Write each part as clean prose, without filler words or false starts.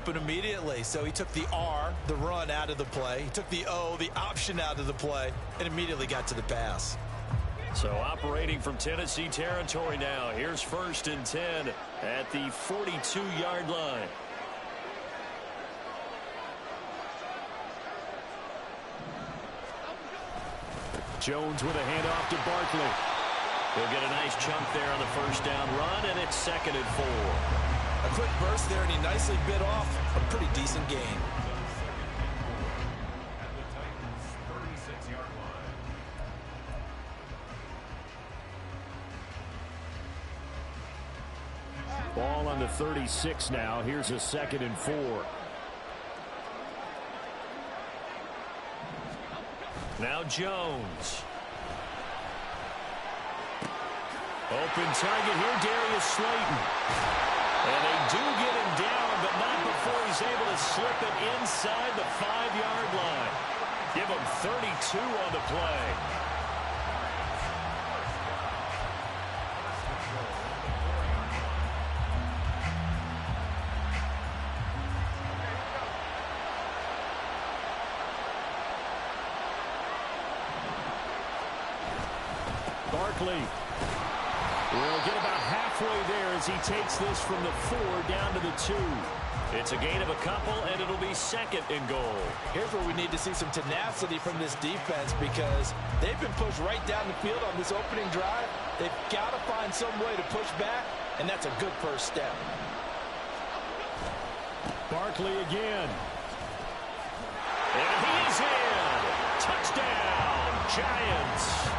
open immediately. So he took the R, the run, out of the play. He took the O, the option, out of the play, and immediately got to the pass. So operating from Tennessee territory now. Here's 1st and 10 at the 42-yard line. Jones with a handoff to Barkley. He'll get a nice chunk there on the first down run, and it's 2nd and 4. A quick burst there, and he nicely bit off a pretty decent gain. Ball on the 36 now. Here's a 2nd and 4. Now Jones. Open target here, Darius Slayton. And they do get him down, but not before he's able to slip it inside the 5-yard line. Give him 32 on the play. Barkley will get about halfway there as he takes this from the 4 down to the 2. It's a gain of a couple, and it'll be 2nd and goal. Here's where we need to see some tenacity from this defense, because they've been pushed right down the field on this opening drive. They've got to find some way to push back, and that's a good first step. Barkley again. And he is in. Touchdown, Giants.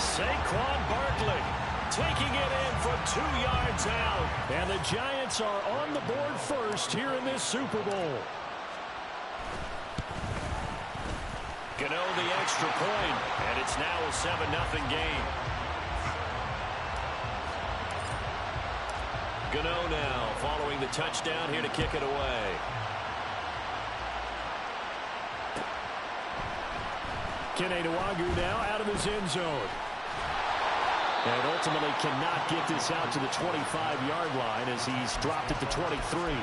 Saquon Barkley taking it in from 2 yards out. And the Giants are on the board first here in this Super Bowl. Gano the extra point, and it's now a 7-0 game. Gano now following the touchdown here to kick it away. Kene Nwangwu now out of his end zone. And ultimately cannot get this out to the 25-yard line as he's dropped at the 23.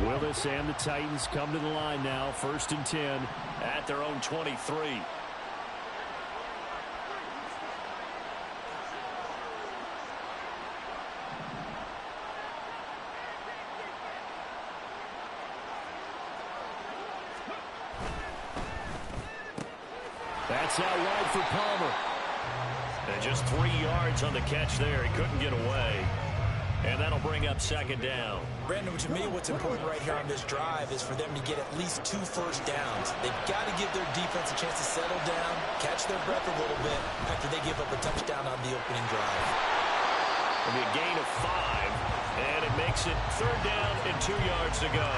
Willis and the Titans come to the line now. 1st and 10 at their own 23. That's out wide for Palmer. And just 3 yards on the catch there. He couldn't get away. And that'll bring up 2nd down. Brandon, to me, what's important right here on this drive is for them to get at least 2 first downs. They've got to give their defense a chance to settle down, catch their breath a little bit after they give up a touchdown on the opening drive. It'll be a gain of 5, and it makes it 3rd down and 2 yards to go.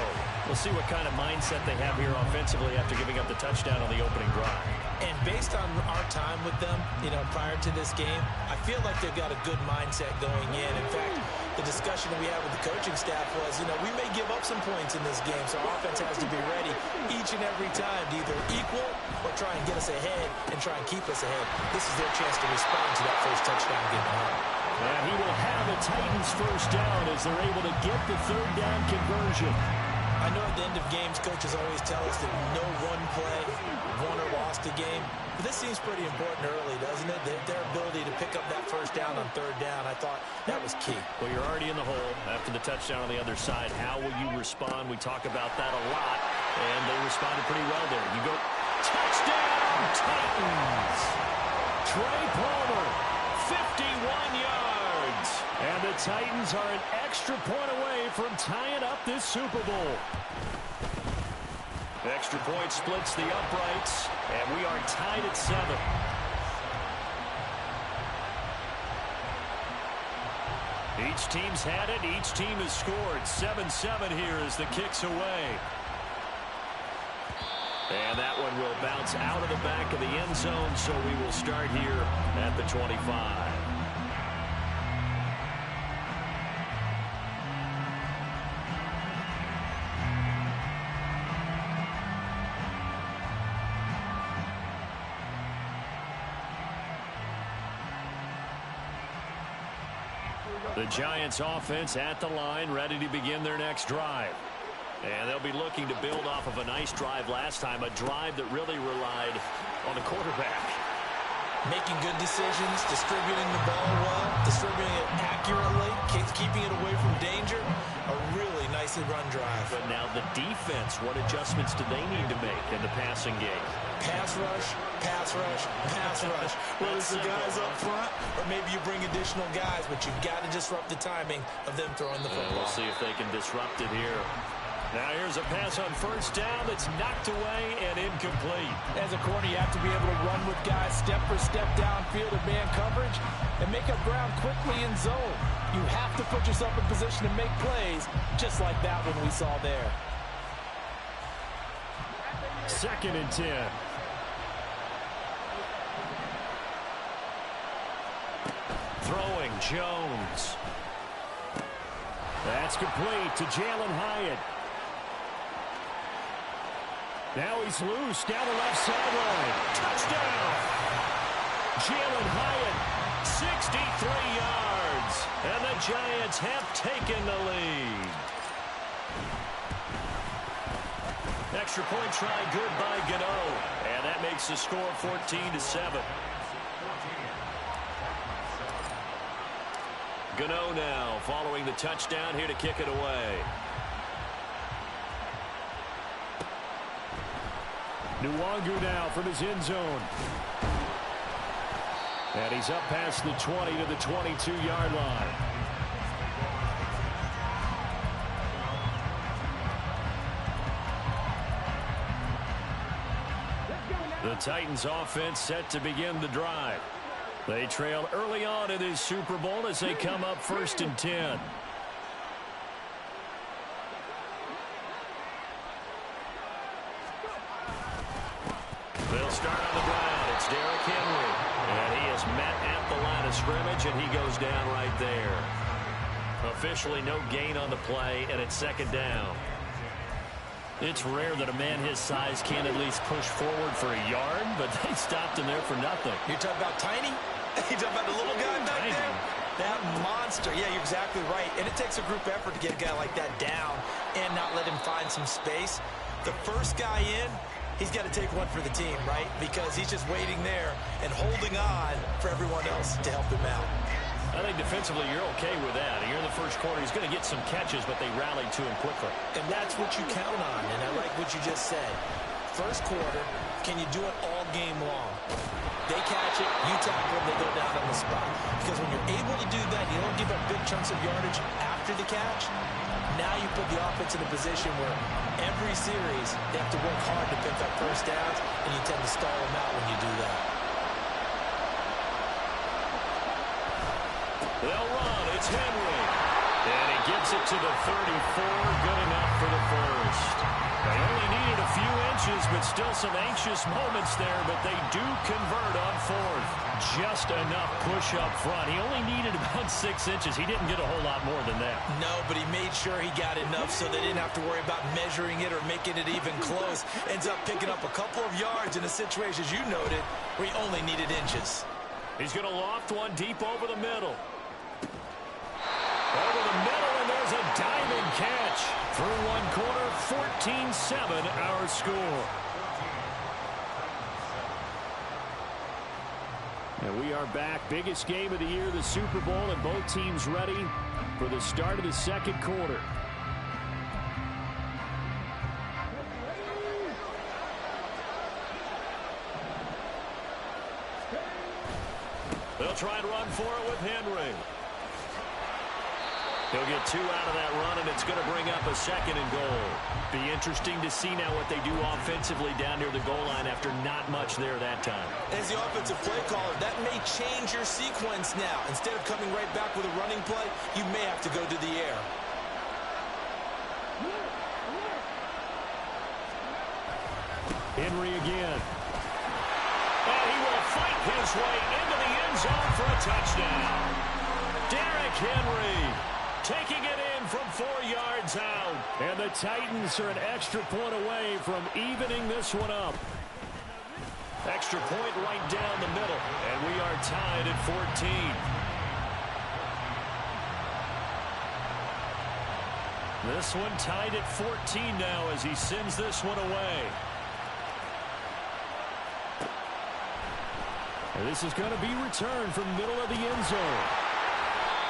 We'll see what kind of mindset they have here offensively after giving up the touchdown on the opening drive. And based on our time with them, prior to this game, I feel like they've got a good mindset going in. In fact, the discussion that we had with the coaching staff was, we may give up some points in this game, so our offense has to be ready each and every time to either equal or try and get us ahead and try and keep us ahead. This is their chance to respond to that first touchdown given home. And he will have a Titans first down as they're able to get the 3rd down conversion. I know at the end of games, coaches always tell us that no one play won or lost a game. But this seems pretty important early, doesn't it? Their ability to pick up that first down on 3rd down, I thought that was key. Well, you're already in the hole after the touchdown on the other side. How will you respond? We talk about that a lot, and they responded pretty well there. You go, touchdown, Titans! Trey Palmer, 51 yards. And the Titans are an extra point away from tying up this Super Bowl. Extra point splits the uprights, and we are tied at 7. Each team's had it. Each team has scored. 7-7 here as the kick's away. And that one will bounce out of the back of the end zone, so we will start here at the 25. The Giants offense at the line, ready to begin their next drive. And they'll be looking to build off of a nice drive last time, a drive that really relied on the quarterback. Making good decisions, distributing the ball well, distributing it accurately, keeping it away from danger. A really nicely run drive. But now the defense, what adjustments do they need to make in the passing game? Pass rush, pass rush, pass rush. Whether it's the guys up front or maybe you bring additional guys, but you've got to disrupt the timing of them throwing the football. We'll see if they can disrupt it here. Now here's a pass on first down that's knocked away and incomplete. As a corner, you have to be able to run with guys step for step downfield in man coverage and make up ground quickly in zone. You have to put yourself in position to make plays, just like that one we saw there. 2nd and 10. Throwing, Jones. That's complete to Jalen Hyatt. Now he's loose down the left sideline. Touchdown! Jalen Hyatt, 63 yards. And the Giants have taken the lead. Extra point try good by Gano. And that makes the score 14-7. Gano now following the touchdown here to kick it away. Nwangu now from his end zone. And he's up past the 20 to the 22-yard line. The Titans offense set to begin the drive. They trail early on in this Super Bowl as they come up 1st and 10. They'll start on the ground. It's Derrick Henry. And he is met at the line of scrimmage, and he goes down right there. Officially no gain on the play, and it's 2nd down. It's rare that a man his size can't at least push forward for a yard, but they stopped him there for nothing. You're talking about Tiny? You're talking about the little guy back there? That monster. Yeah, you're exactly right. And it takes a group effort to get a guy like that down and not let him find some space. The first guy in, he's got to take one for the team, right? Because he's just waiting there and holding on for everyone else to help him out. I think defensively you're okay with that. Here in the first quarter, he's going to get some catches, but they rallied to him quickly. And that's what you count on, and I like what you just said. First quarter, can you do it all game long? They catch it, you tackle them, they go down on the spot. Because when you're able to do that, you don't give up big chunks of yardage after the catch. Now you put the offense in a position where every series they have to work hard to pick up first downs, and you tend to stall them out when you do that. They'll run. It's Henry. And he gets it to the 34. Good enough for the first. They only needed a few inches, but still some anxious moments there, but they do convert on 4th. Just enough push up front. He only needed about 6 inches. He didn't get a whole lot more than that. No, but he made sure he got enough so they didn't have to worry about measuring it or making it even close. Ends up picking up a couple of yards in a situation, as you noted, where he only needed inches. He's going to loft one deep over the middle. Over the middle, and there's a diving catch. Through one quarter, 14-7 our score. And we are back. Biggest game of the year, the Super Bowl, and both teams ready for the start of the second quarter. They'll try and run for it with Henry. He'll get 2 out of that run, and it's going to bring up a 2nd and goal. Be interesting to see now what they do offensively down near the goal line after not much there that time. As the offensive play caller, that may change your sequence now. Instead of coming right back with a running play, you may have to go to the air. Henry again. And he will fight his way into the end zone for a touchdown. Derrick Henry taking it in from 4 yards out. And the Titans are an extra point away from evening this one up. Extra point right down the middle. And we are tied at 14. This one tied at 14 now as he sends this one away. And this is going to be returned from middle of the end zone.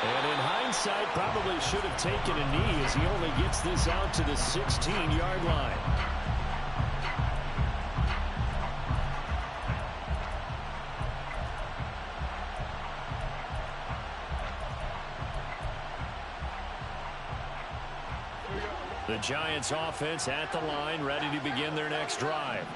And in hindsight, probably should have taken a knee as he only gets this out to the 16-yard line. The Giants offense at the line, ready to begin their next drive.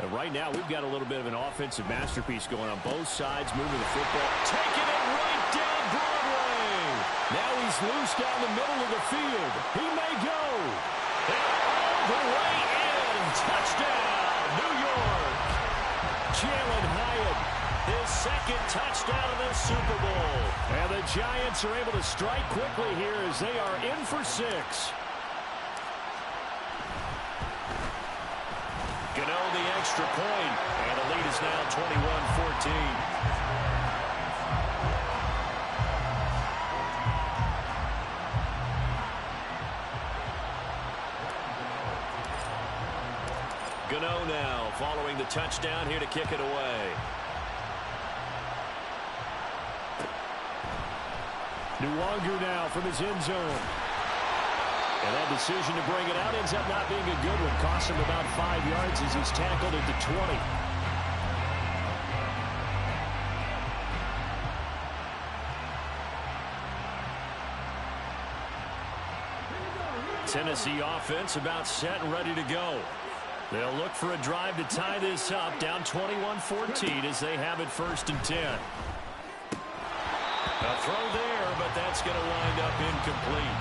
And right now, we've got a little bit of an offensive masterpiece going on both sides, moving the football. Taking it right down Broadway. Now he's loose down the middle of the field. He may go. And all the way in. Touchdown, New York. Jalen Hyatt, his second touchdown of the Super Bowl. And the Giants are able to strike quickly here as they are in for 6. Gano the extra point, and the lead is now 21-14. Gano now following the touchdown here to kick it away. Nwangu now from his end zone. And that decision to bring it out ends up not being a good one. Costs him about 5 yards as he's tackled at the 20. Tennessee offense about set and ready to go. They'll look for a drive to tie this up, down 21-14 as they have it 1st and 10. A throw there, but that's going to wind up incomplete.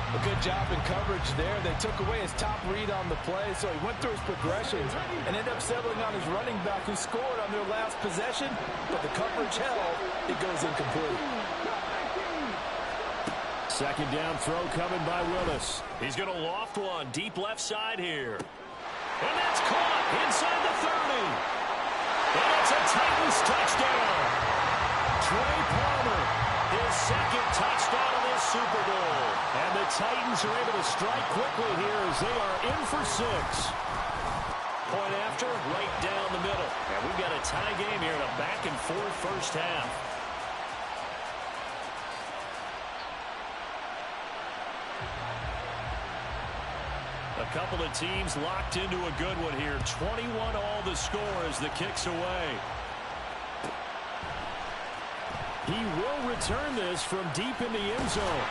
A good job in coverage there. They took away his top read on the play, so he went through his progressions and ended up settling on his running back who scored on their last possession, but the coverage held. It goes incomplete. Second down throw coming by Willis. He's going to loft one deep left side here. And that's caught inside the 30. And it's a Titans touchdown. Trey Palmer, his second touchdown of this Super Bowl. And the Titans are able to strike quickly here as they are in for 6. Point after, right down the middle. And we've got a tie game here in a back-and-forth first half. A couple of teams locked into a good one here. 21 all the score as the kick's away. He will return this from deep in the end zone.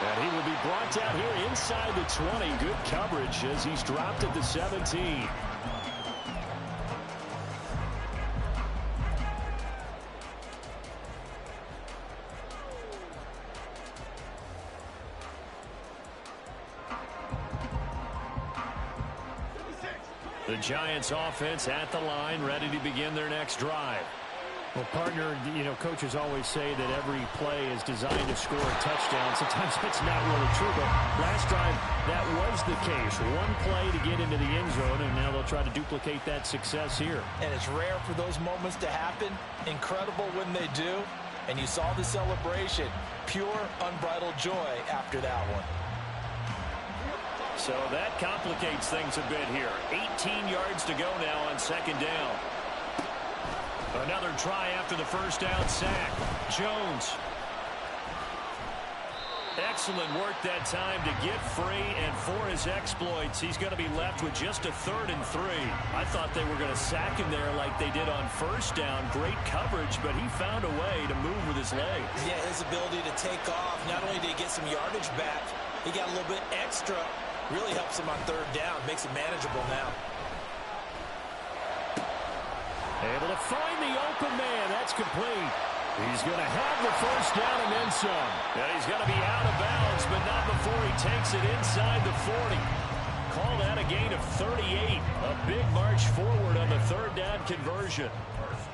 And he will be brought down here inside the 20. Good coverage as he's dropped at the 17. The Giants offense at the line, ready to begin their next drive. Well, partner, coaches always say that every play is designed to score a touchdown. Sometimes that's not really true, but last drive, that was the case. One play to get into the end zone, and now they'll try to duplicate that success here. And it's rare for those moments to happen. Incredible when they do. And you saw the celebration. Pure, unbridled joy after that one. So that complicates things a bit here. 18 yards to go now on second down. Another try after the first down sack. Jones. Excellent work that time to get free, and for his exploits, he's going to be left with just a 3rd and 3. I thought they were going to sack him there like they did on first down. Great coverage, but he found a way to move with his legs. Yeah, his ability to take off, not only did he get some yardage back, he got a little bit extra. Really helps him on 3rd down, makes it manageable now. Able to find the open man. That's complete. He's going to have the first down and then some. And he's going to be out of bounds, but not before he takes it inside the 40. Call that a gain of 38. A big march forward on the 3rd down conversion.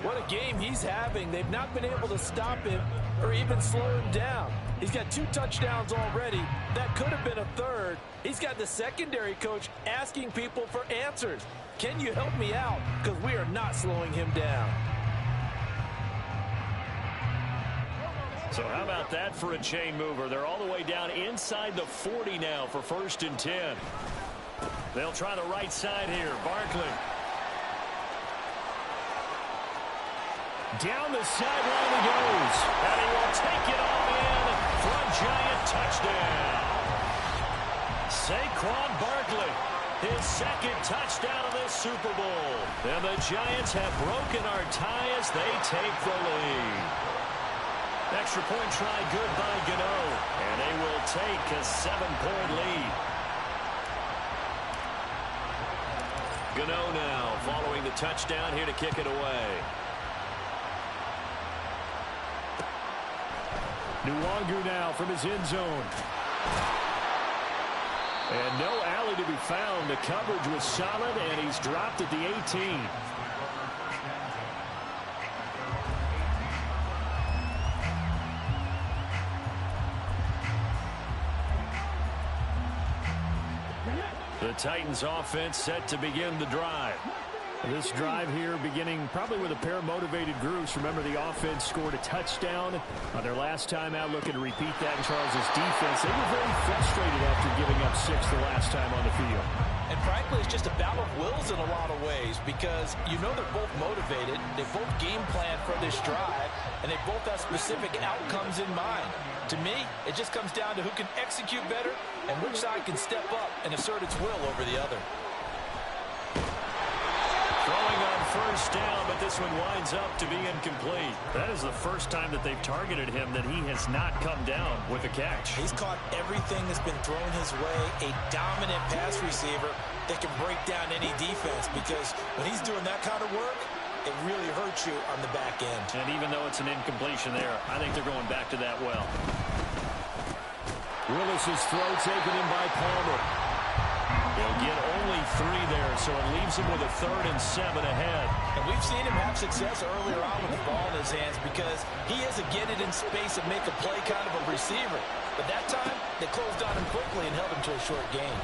What a game he's having. They've not been able to stop him or even slow him down. He's got 2 touchdowns already. That could have been a 3rd. He's got the secondary coach asking people for answers. Can you help me out? Because we are not slowing him down. So how about that for a chain mover? They're all the way down inside the 40 now for 1st and 10. They'll try the right side here. Barkley. Down the sideline he goes. And he will take it all in for a Giant touchdown. Saquon Barkley, his 2nd touchdown of this Super Bowl. And the Giants have broken our tie as they take the lead. Extra point try good by Gano. And they will take a 7-point lead. Gano now following the touchdown here to kick it away. Nwangu now from his end zone. And no alley to be found. The coverage was solid, and he's dropped at the 18. The Titans offense set to begin the drive. This drive here beginning probably with a pair of motivated groups. Remember, the offense scored a touchdown on their last time out, looking to repeat that in Charles' defense. They were very frustrated after giving up 6 the last time on the field. And frankly, it's just a battle of wills in a lot of ways because you know they're both motivated, they both game plan for this drive, and they both have specific outcomes in mind. To me, it just comes down to who can execute better and which side can step up and assert its will over the other. Throwing on 1st down, but this one winds up to be incomplete. That is the first time that they've targeted him that he has not come down with a catch. He's caught everything that's been thrown his way, a dominant pass receiver that can break down any defense because when he's doing that kind of work, it really hurts you on the back end. And even though it's an incompletion there, I think they're going back to that well. Willis's throw taken in by Palmer. He'll get only 3 there, so it leaves him with a 3rd and 7 ahead. And we've seen him have success earlier on with the ball in his hands because he is a get it in space and make a play kind of a receiver. But that time, they closed on him quickly and held him to a short gain.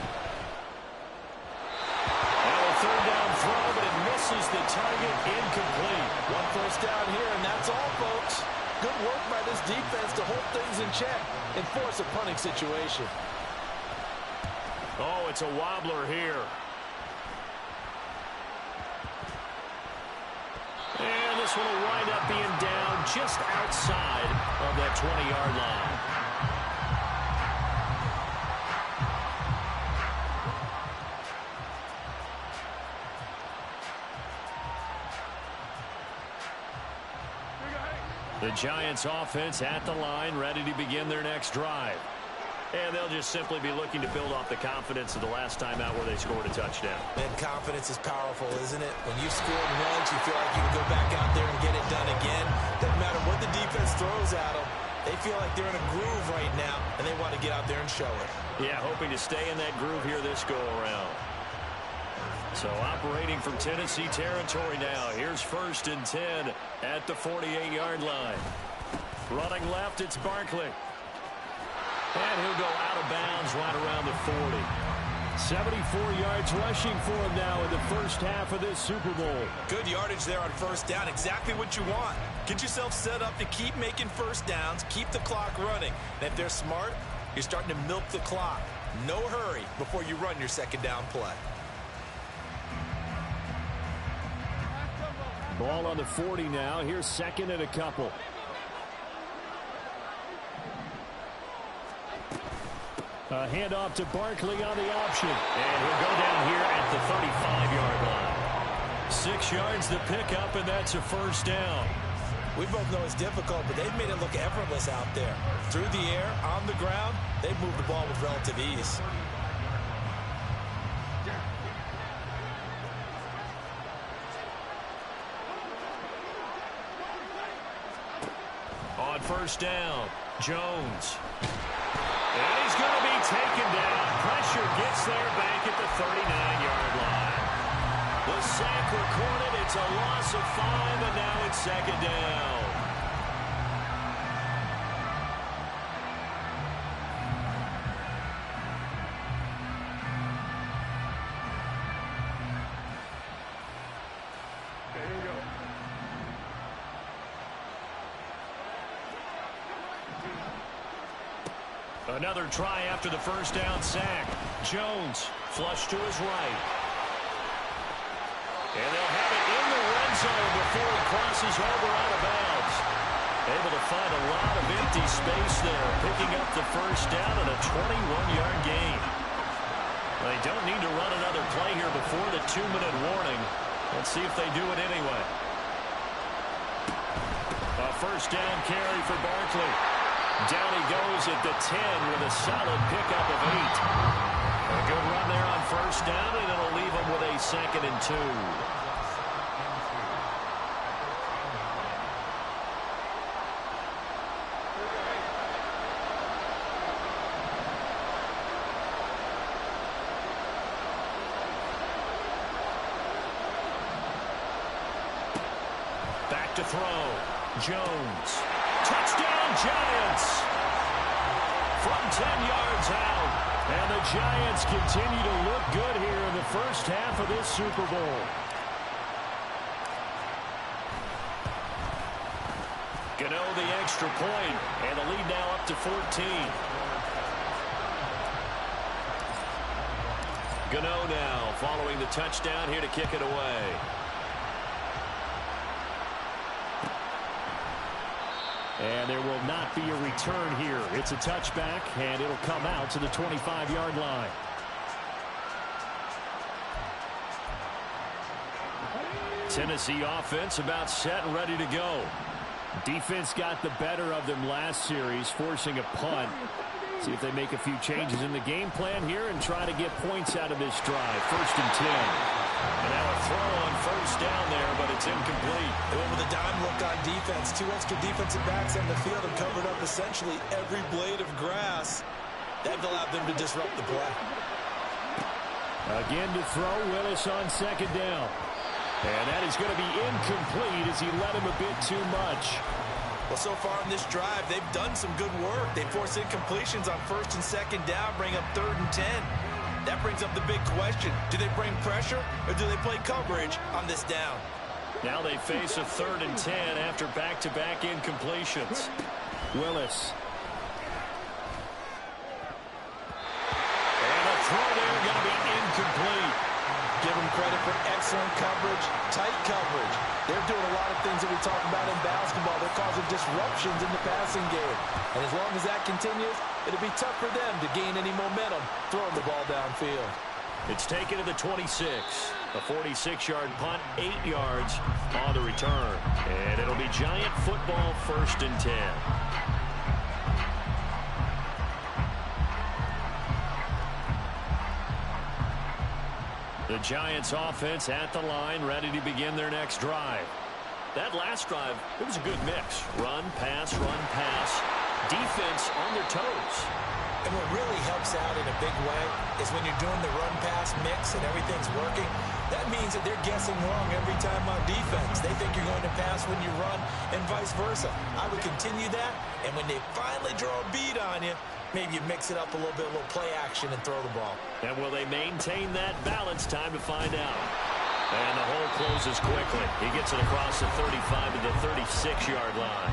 Now a 3rd down throw, but it misses the target, incomplete. 1 first down here, and that's all, folks. Good work by this defense to hold things in check and force a punting situation. Oh, it's a wobbler here. And this one will wind up being down just outside of that 20-yard line. The Giants offense at the line, ready to begin their next drive. And they'll just simply be looking to build off the confidence of the last time out where they scored a touchdown. And confidence is powerful, isn't it? When you've scored once, you feel like you can go back out there and get it done again. Doesn't matter what the defense throws at them. They feel like they're in a groove right now, and they want to get out there and show it. Yeah, hoping to stay in that groove here this go-around. So operating from Tennessee territory now. Here's 1st and 10 at the 48-yard line. Running left, it's Barkley. And he'll go out of bounds right around the 40. 74 yards rushing for him now in the first half of this Super Bowl. Good yardage there on 1st down. Exactly what you want. Get yourself set up to keep making 1st downs, keep the clock running. And if they're smart, you're starting to milk the clock. No hurry before you run your 2nd down play. Ball on the 40 now. Here's 2nd and a couple. A handoff to Barkley on the option. And he'll go down here at the 35-yard line. 6 yards the pickup, and that's a 1st down. We both know it's difficult, but they've made it look effortless out there. Through the air, on the ground, they've moved the ball with relative ease. On 1st down, Jones. And he's going to be taken down. Pressure gets there back at the 39-yard line. The sack recorded. It's a loss of 5, and now it's 2nd down. Another try after the first down sack. Jones flush to his right. And they'll have it in the red zone before he crosses over out of bounds. Able to find a lot of empty space there, picking up the first down and a 21-yard gain. They don't need to run another play here before the 2-minute warning. Let's see if they do it anyway. A first down carry for Barkley. Down he goes at the 10 with a solid pickup of 8. A good run there on first down, and it'll leave him with a 2nd and 2. Back to throw. Jones. Touchdown, Giants! From 10 yards out. And the Giants continue to look good here in the first half of this Super Bowl. Gano the extra point, and the lead now up to 14. Gano now following the touchdown here to kick it away. And there will not be a return here. It's a touchback, and it'll come out to the 25-yard line. Tennessee offense about set and ready to go. Defense got the better of them last series, forcing a punt. See if they make a few changes in the game plan here and try to get points out of this drive. 1st and 10. And now a throw on first down there, but it's incomplete. They went with a dime look on defense. 2 extra defensive backs on the field and covered up essentially every blade of grass. That allowed them to disrupt the play. Again to throw, Willis on 2nd down. And that is going to be incomplete as he led him a bit too much. Well, so far in this drive, they've done some good work. They force incompletions on 1st and 2nd down, bring up 3rd and 10. That brings up the big question. Do they bring pressure or do they play coverage on this down? Now they face a 3rd and 10 after back-to-back incompletions. Willis. And a throw there going to be incomplete. Give them credit for excellent coverage, tight coverage. They're doing a lot of things that we talk about in basketball. They're causing disruptions in the passing game. And as long as that continues, it'll be tough for them to gain any momentum throwing the ball downfield. It's taken to the 26. A 46-yard punt, 8 yards on the return. And it'll be Giant football 1st and 10. The Giants offense at the line, ready to begin their next drive. That last drive, it was a good mix. Run, pass, defense on their toes. And what really helps out in a big way is when you're doing the run-pass mix and everything's working, that means that they're guessing wrong every time on defense. They think you're going to pass when you run and vice versa. I would continue that, and when they finally draw a bead on you, maybe you mix it up a little bit, a little play action, and throw the ball. And will they maintain that balance? Time to find out. And the hole closes quickly. He gets it across the 35 to the 36-yard line.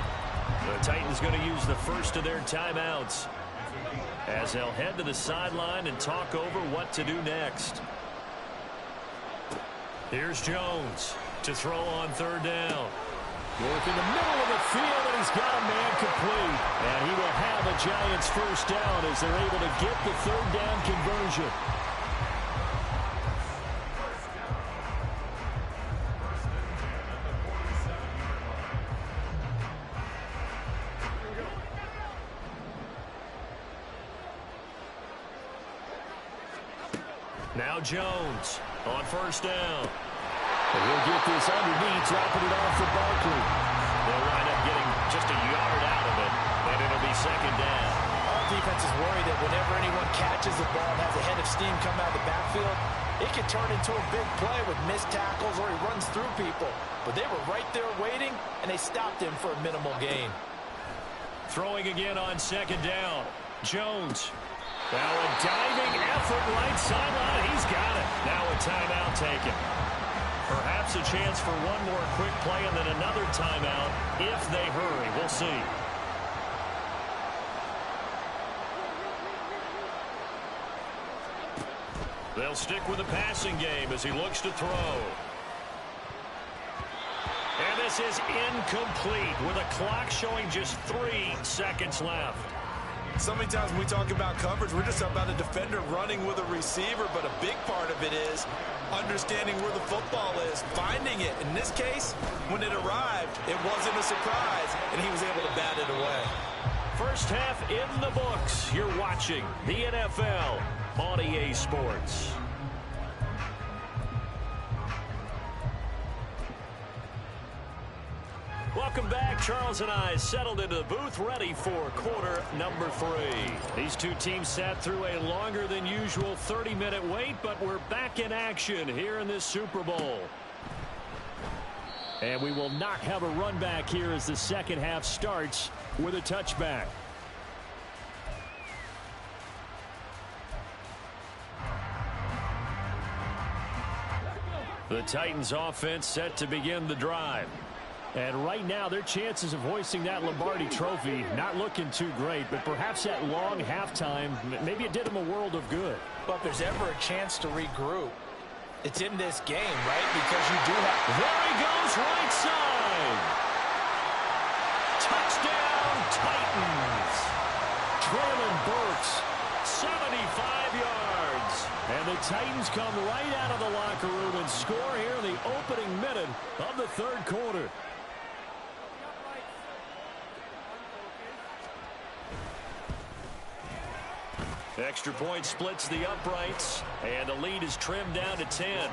The Titans going to use the first of their timeouts as they'll head to the sideline and talk over what to do next. Here's Jones to throw on 3rd down. Work in the middle of the field, and he's got a man complete. And he will have a Giants first down as they're able to get the 3rd down conversion. Now Jones on 1st down. And he'll get this underneath, dropping it off for Barkley. They'll wind up getting just a yard out of it, and it'll be 2nd down. Our defense is worried that whenever anyone catches the ball and has a head of steam come out of the backfield, it can turn into a big play with missed tackles or he runs through people. But they were right there waiting, and they stopped him for a minimal gain. Throwing again on 2nd down. Jones. Now a diving effort right sideline. He's got it. Now a timeout taken. Perhaps a chance for one more quick play and then another timeout if they hurry. We'll see. They'll stick with the passing game as he looks to throw. And this is incomplete with a clock showing just 3 seconds left. So many times when we talk about coverage, we're just about a defender running with a receiver, but a big part of it is understanding where the football is, finding it. In this case, when it arrived, it wasn't a surprise, and he was able to bat it away. First half in the books. You're watching the NFL on EA Sports. Welcome back. Charles and I settled into the booth, ready for quarter number 3. These two teams sat through a longer than usual 30-minute wait, but we're back in action here in this Super Bowl. And we will not have a run back here as the second half starts with a touchback. The Titans offense set to begin the drive. And right now, their chances of hoisting that Lombardi trophy not looking too great, but perhaps that long halftime, maybe it did them a world of good. But if there's ever a chance to regroup, it's in this game, right? Because you do have... There he goes, right side. Touchdown, Titans. Traylon Burks, 75 yards. and the Titans come right out of the locker room and score here in the opening minute of the third quarter. Extra point splits the uprights, and the lead is trimmed down to 10.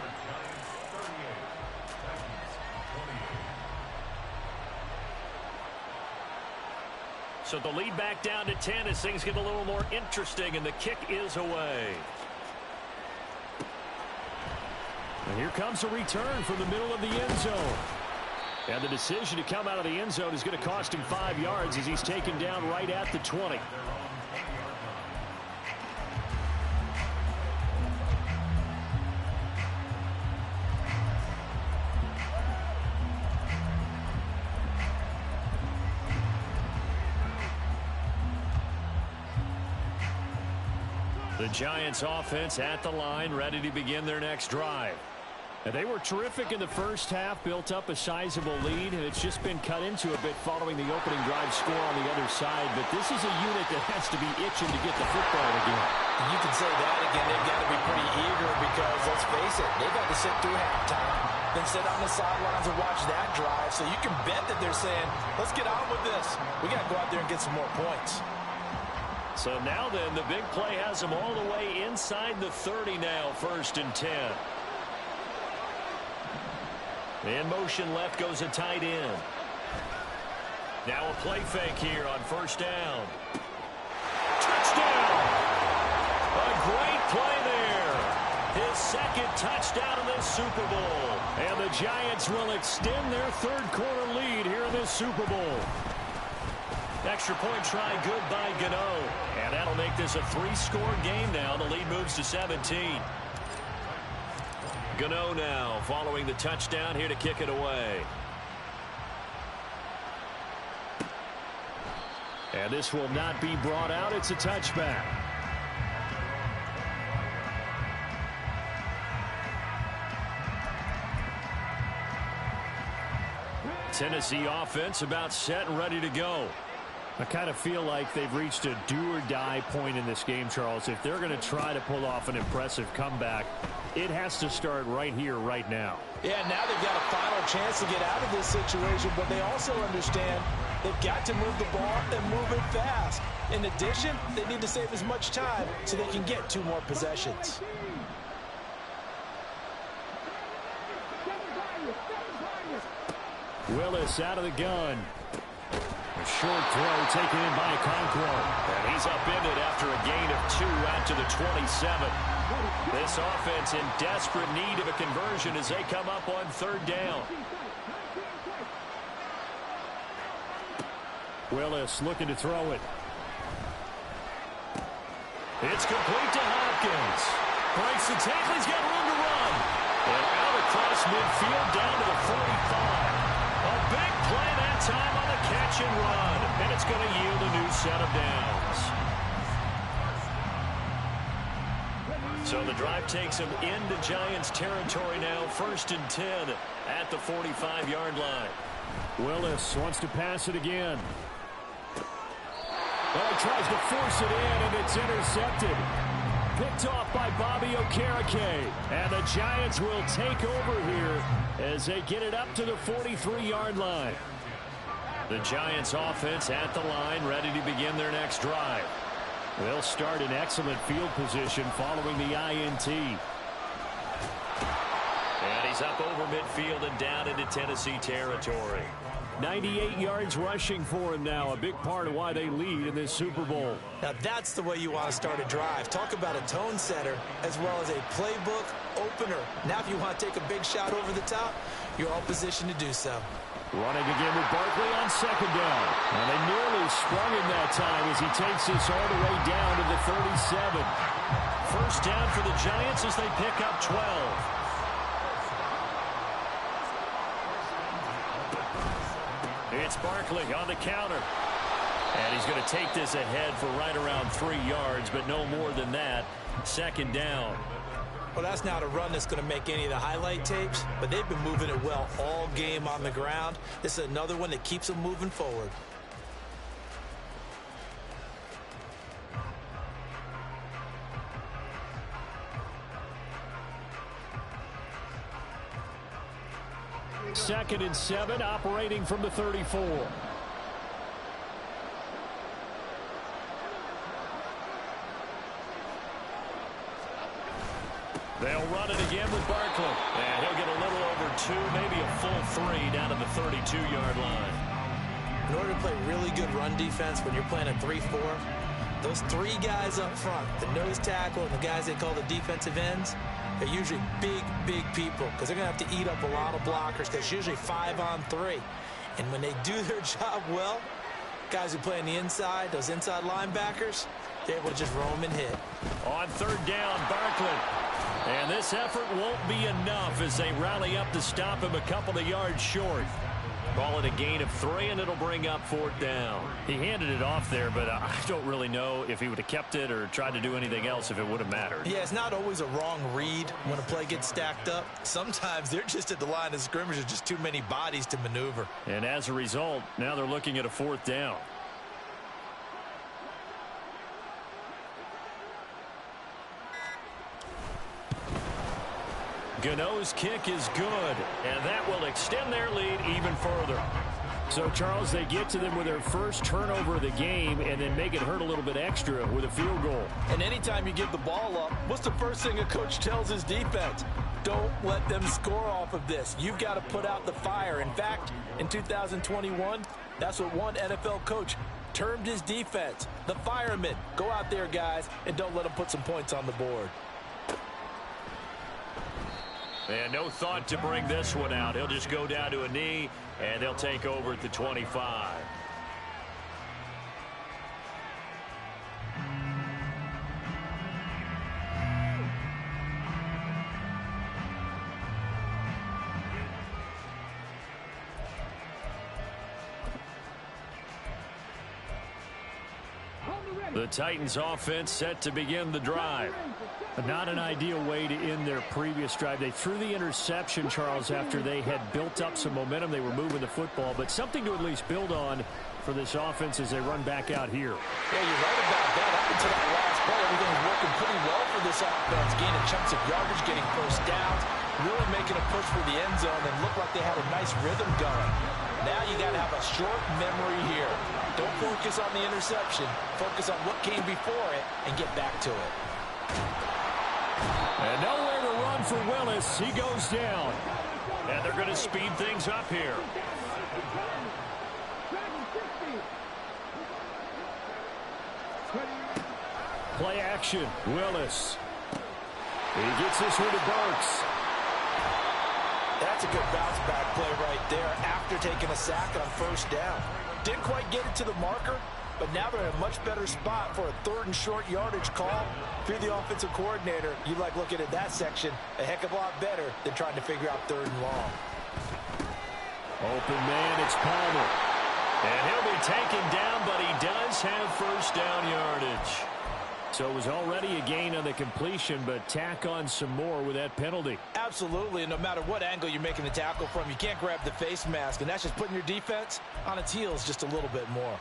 So the lead back down to 10 as things get a little more interesting, and the kick is away. And here comes a return from the middle of the end zone. And the decision to come out of the end zone is going to cost him 5 yards as he's taken down right at the 20. The Giants offense at the line, ready to begin their next drive. And they were terrific in the first half, built up a sizable lead, and it's just been cut into a bit following the opening drive score on the other side. But this is a unit that has to be itching to get the football again. And you can say that again. They've got to be pretty eager because, let's face it, they've had to sit through halftime, then sit on the sidelines and watch that drive. So you can bet that they're saying, let's get on with this. We got to go out there and get some more points. So now then, the big play has them all the way inside the 30 now, 1st and 10. In motion left goes a tight end. Now a play fake here on 1st down. Touchdown! A great play there. His 2nd touchdown in this Super Bowl. And the Giants will extend their third quarter lead here in this Super Bowl. Extra point try good by Gano. And that'll make this a 3-score game now. The lead moves to 17. Gano now following the touchdown here to kick it away. And this will not be brought out. It's a touchback. Tennessee offense about set and ready to go. I kind of feel like they've reached a do-or-die point in this game, Charles. If they're going to try to pull off an impressive comeback, it has to start right here, right now. Yeah, now they've got a final chance to get out of this situation, but they also understand they've got to move the ball and move it fast. In addition, they need to save as much time so they can get 2 more possessions. Willis out of the gun. Short throw taken in by Okonkwo. And he's upended after a gain of 2 out to the 27. This offense in desperate need of a conversion as they come up on 3rd down. Willis looking to throw it. It's complete to Hopkins. Breaks the tackle. He's got room to run. And out across midfield down to the 45. A big play that time on the catch and run. And it's going to yield a new set of downs. So the drive takes them into Giants territory now. 1st and 10 at the 45-yard line. Willis wants to pass it again. Well, he tries to force it in, and it's intercepted. Picked off by Bobby Okereke. And the Giants will take over here as they get it up to the 43-yard line. The Giants offense at the line, ready to begin their next drive. They'll start in excellent field position following the INT. And he's up over midfield and down into Tennessee territory. 98 yards rushing for him now, a big part of why they lead in this Super Bowl. Now that's the way you want to start a drive. Talk about a tone setter as well as a playbook opener. Now if you want to take a big shot over the top, you're all positioned to do so. Running again with Barkley on 2nd down. And they nearly sprung him that time as he takes this all the way down to the 37. 1st down for the Giants as they pick up 12. It's Barkley on the counter. And he's going to take this ahead for right around 3 yards, but no more than that. 2nd down. Well, that's not a run that's going to make any of the highlight tapes, but they've been moving it well all game on the ground. This is another one that keeps them moving forward. Second and 7, operating from the 34. They'll run it again with Barkley. And he'll get a little over 2, maybe a full 3 down to the 32-yard line. In order to play really good run defense when you're playing a 3-4, those 3 guys up front, the nose tackle and the guys they call the defensive ends, they're usually big, big people because they're going to have to eat up a lot of blockers because it's usually 5-on-3. And when they do their job well, guys who play on the inside, those inside linebackers, they're able to just roam and hit. On 3rd down, Barkley. And this effort won't be enough as they rally up to stop him a couple of yards short. Call it a gain of 3, and it'll bring up 4th down. He handed it off there, but I don't really know if he would have kept it or tried to do anything else if it would have mattered. Yeah, it's not always a wrong read when a play gets stacked up. Sometimes they're just at the line of scrimmage. There's just too many bodies to maneuver. And as a result, now they're looking at a 4th down. Gano's kick is good, and that will extend their lead even further. So, Charles, they get to them with their first turnover of the game and then make it hurt a little bit extra with a field goal. And anytime you give the ball up, what's the first thing a coach tells his defense? Don't let them score off of this. You've got to put out the fire. In fact, in 2021, that's what one NFL coach termed his defense, the firemen. Go out there, guys, and don't let them put some points on the board. And no thought to bring this one out. He'll just go down to a knee, and they'll take over at the 25. The Titans offense set to begin the drive. Not an ideal way to end their previous drive. They threw the interception, Charles, after they had built up some momentum. They were moving the football, but something to at least build on for this offense as they run back out here. Yeah, you're right about that. Up until that last play, everything was working pretty well for this offense. Gaining chunks of yardage, getting first downs, really making a push for the end zone, and looked like they had a nice rhythm going. Now you got to have a short memory here. Don't focus on the interception. Focus on what came before it and get back to it. And nowhere to run for Willis. He goes down. And they're going to speed things up here. Play action. Willis. He gets this one to Burks. That's a good bounce back play right there after taking a sack on first down. Didn't quite get it to the marker, but now they're in a much better spot for a 3rd and short yardage call. If you're the offensive coordinator, you like looking at that section a heck of a lot better than trying to figure out 3rd and long. Open man, it's Palmer. And he'll be taken down, but he does have first down yardage. So it was already a gain on the completion, but tack on some more with that penalty. Absolutely, and no matter what angle you're making the tackle from, you can't grab the face mask, and that's just putting your defense on its heels just a little bit more.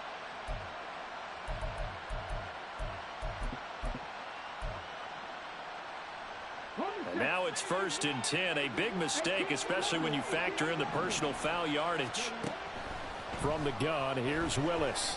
And now it's 1st and 10. A big mistake, especially when you factor in the personal foul yardage. From the gun, here's Willis.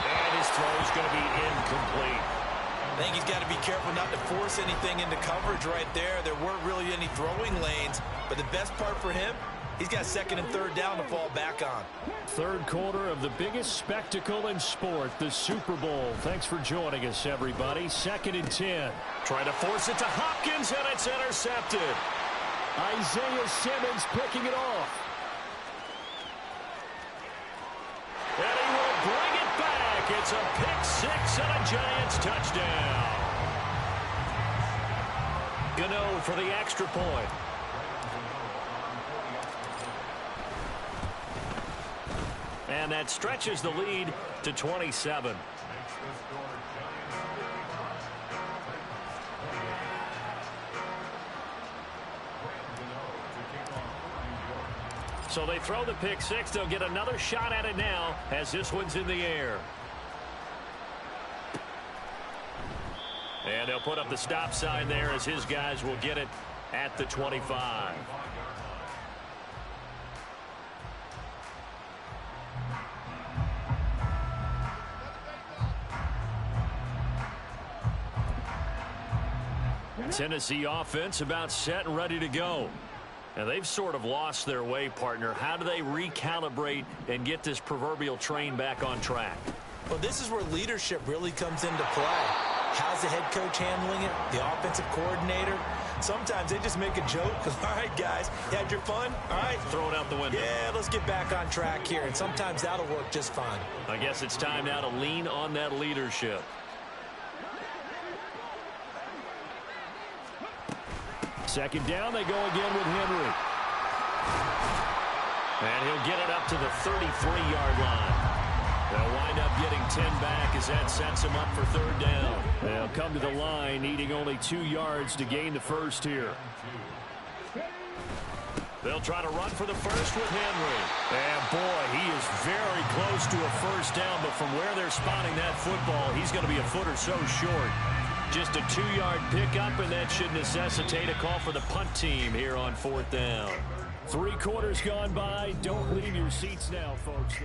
And his throw is going to be incomplete. I think he's got to be careful not to force anything into coverage right there. There weren't really any throwing lanes, but the best part for him, he's got 2nd and 3rd down to fall back on. Third quarter of the biggest spectacle in sport, the Super Bowl. Thanks for joining us, everybody. 2nd and 10. Trying to force it to Hopkins, and it's intercepted. Isaiah Simmons picking it off. And he will bring it back. It's a pick 6 and a Giants touchdown. Gano for the extra point. And that stretches the lead to 27. So they throw the pick 6. They'll get another shot at it now as this one's in the air. And they'll put up the stop sign there as his guys will get it at the 25. Tennessee offense about set and ready to go. And they've sort of lost their way, partner. How do they recalibrate and get this proverbial train back on track? Well, this is where leadership really comes into play. How's the head coach handling it? The offensive coordinator? Sometimes they just make a joke. All right, guys, you had your fun? All right. Throw it out the window. Yeah, let's get back on track here. And sometimes that'll work just fine. I guess it's time now to lean on that leadership. Second down, they go again with Henry. And he'll get it up to the 33-yard line. They'll wind up getting 10 back as that sets him up for 3rd down. They'll come to the line, needing only 2 yards to gain the first here. They'll try to run for the first with Henry. And boy, he is very close to a first down, but from where they're spotting that football, he's going to be a foot or so short. Just a 2-yard pickup, and that should necessitate a call for the punt team here on 4th down. 3 quarters gone by. Don't leave your seats now, folks.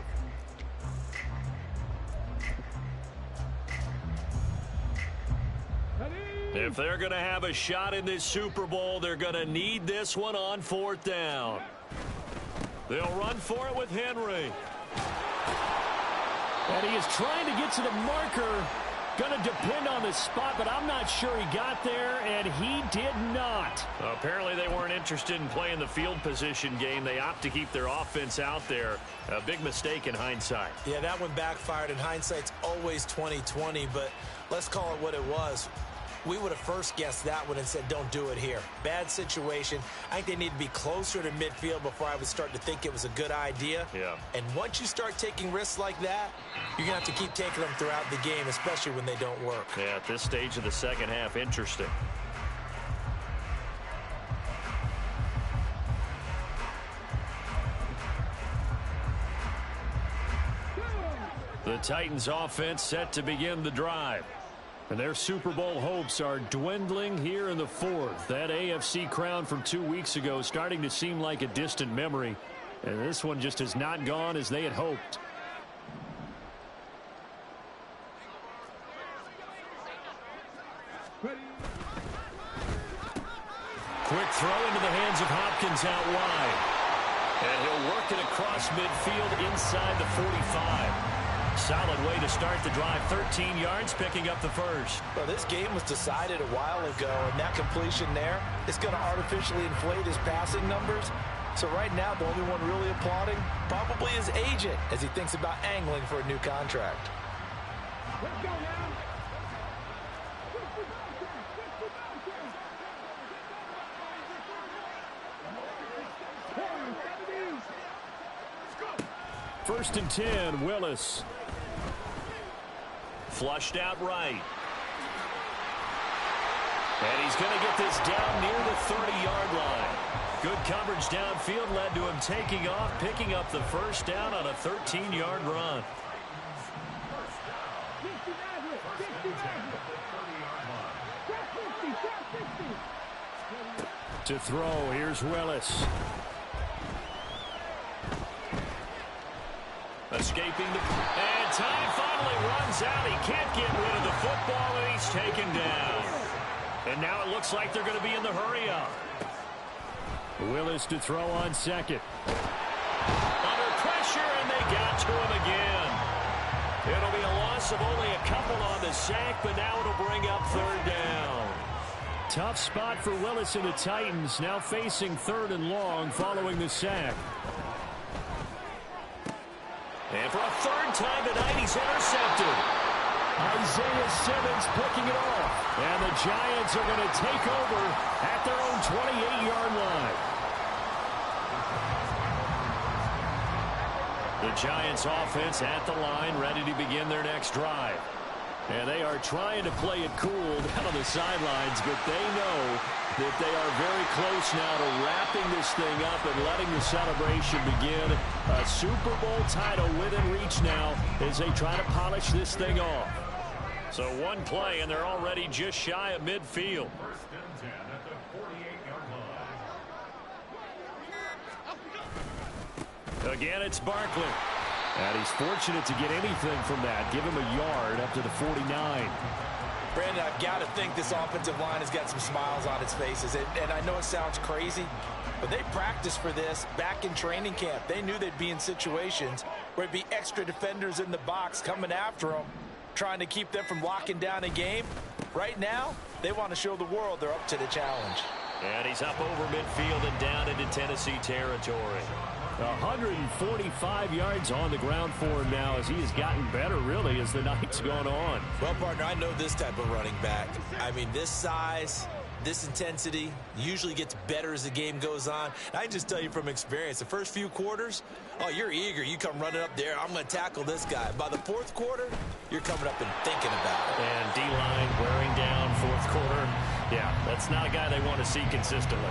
If they're going to have a shot in this Super Bowl, they're going to need this one on 4th down. They'll run for it with Henry. And he is trying to get to the marker. Going to depend on the spot, but I'm not sure he got there, and he did not. Apparently they weren't interested in playing the field position game. They opt to keep their offense out there. A big mistake in hindsight. Yeah, that one backfired. In hindsight's always 20/20, but let's call it what it was. We would have first guessed that one and said, don't do it here. Bad situation. I think they need to be closer to midfield before I would start to think it was a good idea. Yeah. And once you start taking risks like that, you're going to have to keep taking them throughout the game, especially when they don't work. Yeah, at this stage of the second half, interesting. The Titans offense set to begin the drive. And their Super Bowl hopes are dwindling here in the 4th. That AFC crown from 2 weeks ago starting to seem like a distant memory. And this one just has not gone as they had hoped. Quick throw into the hands of Hopkins out wide. And he'll work it across midfield inside the 45. Solid way to start the drive. 13 yards, picking up the first. Well, this game was decided a while ago, and that completion there is going to artificially inflate his passing numbers. So right now, the only one really applauding probably his agent as he thinks about angling for a new contract. Let's go now. First and 10, Willis. Flushed out right. And he's going to get this down near the 30-yard line. Good coverage downfield led to him taking off, picking up the first down on a 13-yard run. To throw, here's Willis. Escaping the... And time finally runs out. He can't get rid of the football, and he's taken down. And now it looks like they're going to be in the hurry-up. Willis to throw on second. Under pressure, and they got to him again. It'll be a loss of only a couple on the sack, but now it'll bring up third down. Tough spot for Willis and the Titans, now facing 3rd and long following the sack. And for a third time tonight, he's intercepted. Isaiah Simmons picking it off. And the Giants are going to take over at their own 28-yard line. The Giants offense at the line, ready to begin their next drive. And they are trying to play it cool down on the sidelines, but they know that they are very close now to wrapping this thing up and letting the celebration begin. A Super Bowl title within reach now as they try to polish this thing off. So one play, and they're already just shy of midfield. Again, it's Barkley. And he's fortunate to get anything from that. Give him a yard up to the 49. Brandon, I've got to think this offensive line has got some smiles on its faces. And I know it sounds crazy, but they practiced for this back in training camp. They knew they'd be in situations where there'd be extra defenders in the box coming after them, trying to keep them from locking down a game. Right now, they want to show the world they're up to the challenge. And he's up over midfield and down into Tennessee territory. 145 yards on the ground for him now as he has gotten better, really, as the night's gone on. Well, partner, I know this type of running back. I mean, this size, this intensity usually gets better as the game goes on. And I can just tell you from experience, the first few quarters, oh, you're eager. You come running up there, I'm going to tackle this guy. By the fourth quarter, you're coming up and thinking about it. And D-line wearing down fourth quarter. Yeah, that's not a guy they want to see consistently.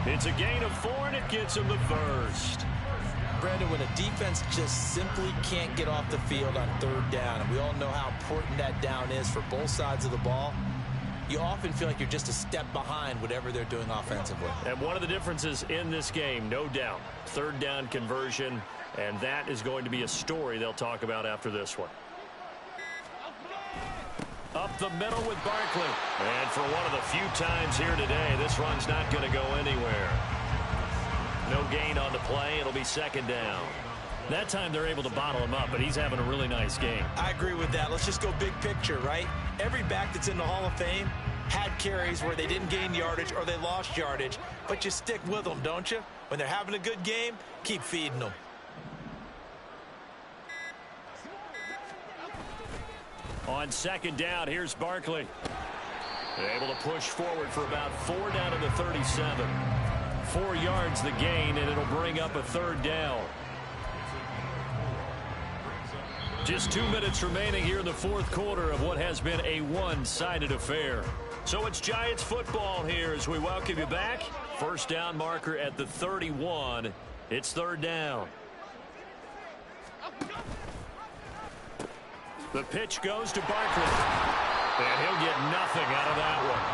It's a gain of 4, and it gets him the first. Brandon, when a defense just simply can't get off the field on third down, and we all know how important that down is for both sides of the ball, you often feel like you're just a step behind whatever they're doing offensively. And one of the differences in this game, no doubt, third down conversion, and that is going to be a story they'll talk about after this one. Up the middle with Barkley. And for one of the few times here today, this run's not going to go anywhere. No gain on the play. It'll be second down. That time they're able to bottle him up, but he's having a really nice game. I agree with that. Let's just go big picture, right? Every back that's in the Hall of Fame had carries where they didn't gain yardage or they lost yardage, but you stick with them, don't you? When they're having a good game, keep feeding them. On second down, here's Barkley. Able to push forward for about 4 down to the 37. 4 yards the gain, and it'll bring up a third down. Just 2 minutes remaining here in the fourth quarter of what has been a one-sided affair. So it's Giants football here as we welcome you back. First down marker at the 31. It's third down. The pitch goes to Barkley. And he'll get nothing out of that one.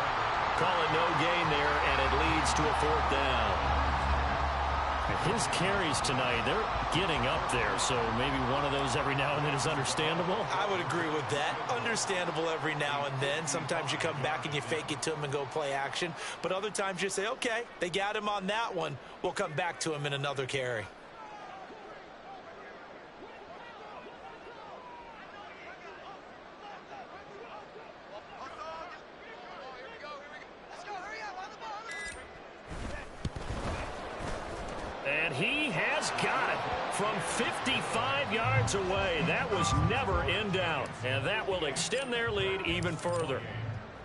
Call it no gain there, and it leads to a fourth down. His carries tonight, they're getting up there, so maybe one of those every now and then is understandable. I would agree with that. Understandable every now and then. Sometimes you come back and you fake it to him and go play action. But other times you say, okay, they got him on that one. We'll come back to him in another carry. And he has got it from 55 yards away. That was never in doubt. And that will extend their lead even further.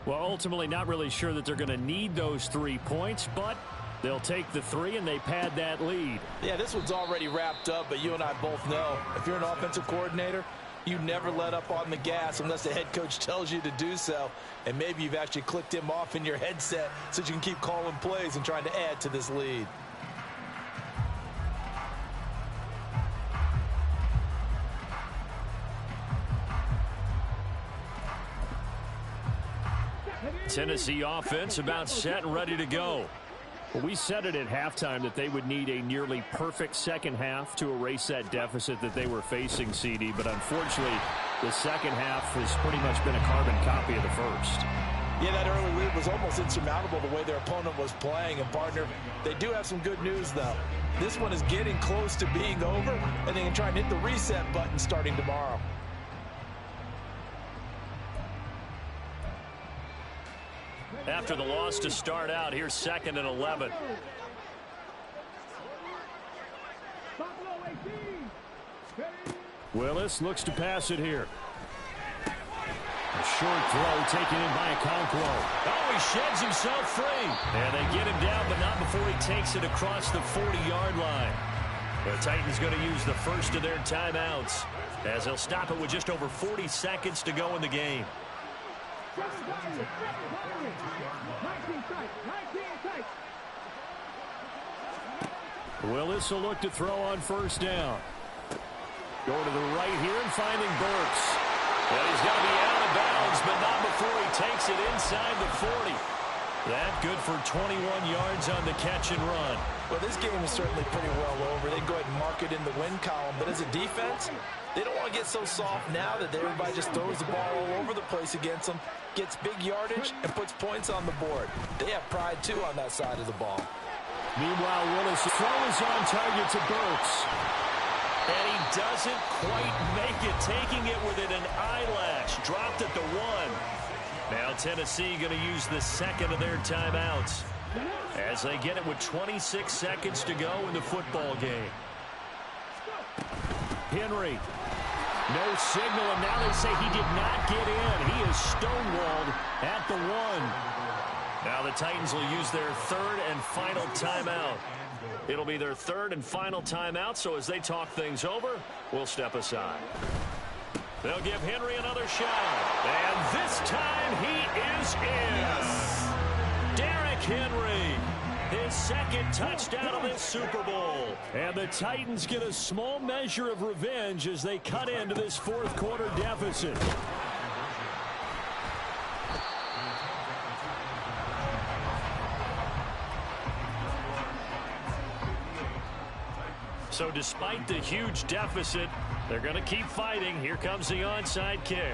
Well, ultimately not really sure that they're going to need those 3 points, but they'll take the 3 and they pad that lead. Yeah, this one's already wrapped up, but you and I both know if you're an offensive coordinator, You never let up on the gas unless the head coach tells you to do so. And maybe you've actually clicked him off in your headset so you can keep calling plays and trying to add to this lead. Tennessee offense about set and ready to go. Well, we said it at halftime that they would need a nearly perfect second half to erase that deficit that they were facing, CD. But unfortunately, the second half has pretty much been a carbon copy of the first. Yeah, that early lead was almost insurmountable the way their opponent was playing. And, partner, they do have some good news, though. This one is getting close to being over, and they can try and hit the reset button starting tomorrow. After the loss to start out, here's 2nd and 11. Willis looks to pass it here. A short throw taken in by Okonkwo. Oh, he sheds himself free. And they get him down, but not before he takes it across the 40-yard line. The Titans going to use the first of their timeouts as they'll stop it with just over 40 seconds to go in the game. Willis will look to throw on first down. Go to the right here and finding Burks. Well, he's going to be out of bounds, but not before he takes it inside the 40. That good for 21 yards on the catch and run. Well, this game is certainly pretty well over. They can go ahead and mark it in the win column. But as a defense, they don't want to get so soft now that everybody just throws the ball all over the place against them, gets big yardage, and puts points on the board. They have pride, too, on that side of the ball. Meanwhile, Willis throws on target to Burks. And he doesn't quite make it, taking it within an eyelash. Dropped at the 1. Now Tennessee going to use the second of their timeouts as they get it with 26 seconds to go in the football game. Henry. No signal, and now they say he did not get in. He is stonewalled at the 1. Now the Titans will use their third and final timeout. It'll be their third and final timeout, so as they talk things over, we'll step aside. They'll give Henry another shot. And this time he is in. Yes. Derrick Henry, his second touchdown of this Super Bowl. And the Titans get a small measure of revenge as they cut into this fourth quarter deficit. So despite the huge deficit, they're going to keep fighting. Here comes the onside kick.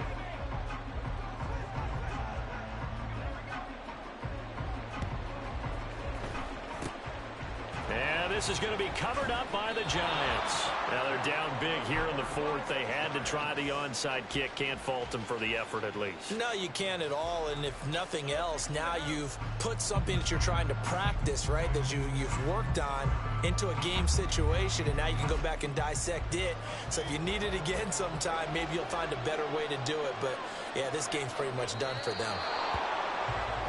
And this is going to be covered up by the Giants. Now they're down big here in the fourth. They had to try the onside kick. Can't fault them for the effort at least. No, you can't at all. And if nothing else, now you've put something that you're trying to practice, right, that you've worked on into a game situation, and now you can go back and dissect it. So if you need it again sometime, maybe you'll find a better way to do it. But, yeah, this game's pretty much done for them.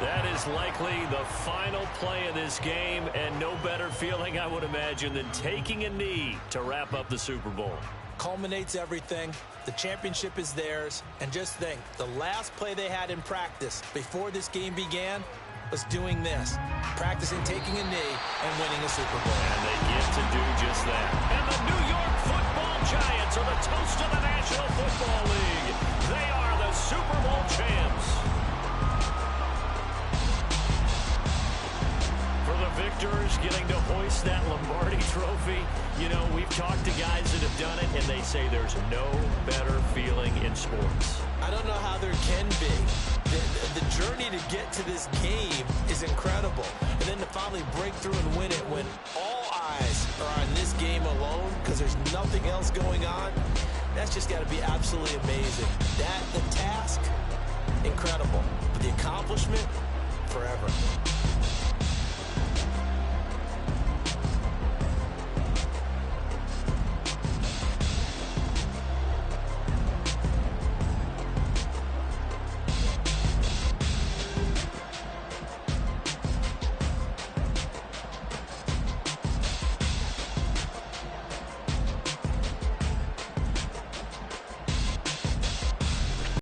That is likely the final play of this game, and no better feeling, I would imagine, than taking a knee to wrap up the Super Bowl. Culminates everything. The championship is theirs. And just think, the last play they had in practice before this game began was doing this, practicing taking a knee and winning a Super Bowl. And they get to do just that. And the New York Football Giants are the toast of the National Football League. They are the Super Bowl champs. For the victors getting to hoist that Lombardi trophy, you know, we've talked to guys that have done it, and they say there's no better feeling in sports. I don't know how there can be. The journey to get to this game is incredible. And then to finally break through and win it when all eyes are on this game alone because there's nothing else going on, that's just got to be absolutely amazing. The task, incredible. But the accomplishment, forever.